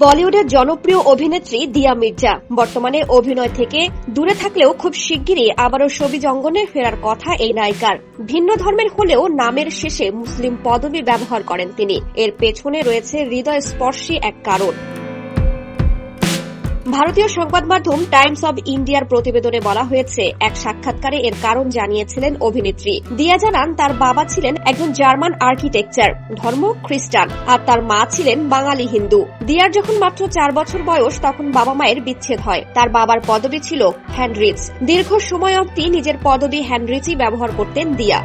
বলিউডের জনপ্রিয় অভিনেত্রী দিয়া মির্জা বর্তমানে অভিনয় থেকে দূরে থাকলেও খুব শিগগিরই আবারও শোবিজ অঙ্গনে ফেরার কথা এই নায়িকার। ভিন্ন ধর্মের হলেও নামের শেষে মুসলিম পদবি ব্যবহার করেন তিনি। এর পেছনে রয়েছে হৃদয়স্পর্শী এক কারণ। ভারতীয় সংবাদ মাধ্যম টাইমস অব ইন্ডিয়ার প্রতিবেদনে বলা হয়েছে, এক সাক্ষাৎকারে এর কারণ জানিয়েছিলেন অভিনেত্রী। দিয়া জানান, তার বাবা ছিলেন একজন জার্মান আর্কিটেকচার, ধর্ম খ্রিস্টান, আর তার মা ছিলেন বাঙালি হিন্দু। দিয়ার যখন মাত্র 4 বছর বয়স তখন বাবা মায়ের বিচ্ছেদ হয়। তার বাবার পদবি ছিল হেনরিচ। দীর্ঘ সময় অবধি নিজের পদবি হেনরিচই ব্যবহার করতেন দিয়া।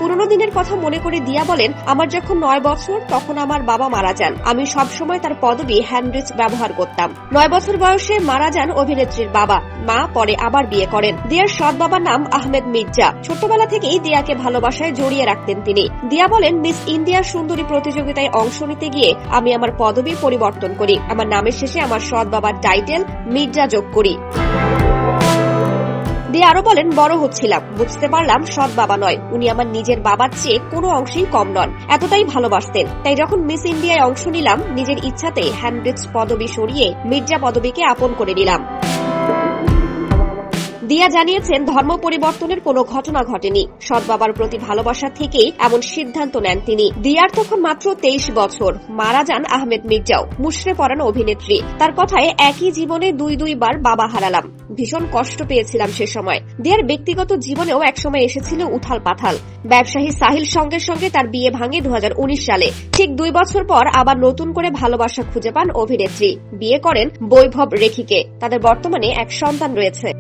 পুরোনো দিনের কথা মনে করে দিয়া বলেন, আমার যখন 9 বছর তখন আমার বাবা মারা যান। আমি সবসময় তার পদবি হেনরিচ ব্যবহার করতাম। 9 বছর বয়সে মারা যান অভিনেত্রীর বাবা। মা পরে আবার বিয়ে করেন। দিয়ার সৎ বাবার নাম আহমেদ মির্জা। ছোটবেলা থেকেই দিয়াকে ভালোবাসায় জড়িয়ে রাখতেন তিনি। দিয়া বলেন, মিস ইন্ডিয়া সুন্দরী প্রতিযোগিতায় অংশ নিতে গিয়ে আমি আমার পদবি পরিবর্তন করি। আমার নামের শেষে আমার সৎ বাবার টাইটেল মির্জা যোগ করি। দিয়া আরো বলেন, বড় হচ্ছিলাম, বুঝতে পারলাম সৎ বাবা নয়, উনি আমার নিজের বাবার চেয়ে কোনো অংশেই কম নন। এতটাই ভালোবাসতেন। তাই যখন মিস ইন্ডিয়ায় অংশ নিলাম, নিজের ইচ্ছাতেই হেনরিচ পদবি সরিয়ে মির্জা পদবিকে আপন করে নিলাম। দিয়া জানিয়েছেন, ধর্ম পরিবর্তনের কোনো ঘটনা ঘটেনি। সৎ বাবার প্রতি ভালোবাসা থেকেই এমন সিদ্ধান্ত নেন তিনি। দিয়ার তখন মাত্র 23 বছর। মারা যান আহমেদ মির্জাও, মুশরে পড়ানো অভিনেত্রী। তার কথায়, একই জীবনে দুইবার বাবা হারালাম। ভীষণ কষ্ট পেয়েছিলাম সে সময়। দিয়ার ব্যক্তিগত জীবনেও একসময় এসেছিল উথাল পাথাল। ব্যবসায়ী সাহিল সঙ্গের সঙ্গে তার বিয়ে ভাঙে 2019 সালে। ঠিক 2 বছর পর আবার নতুন করে ভালোবাসা খুঁজে পান অভিনেত্রী। বিয়ে করেন বৈভব রেখিকে। তাদের বর্তমানে এক সন্তান রয়েছে।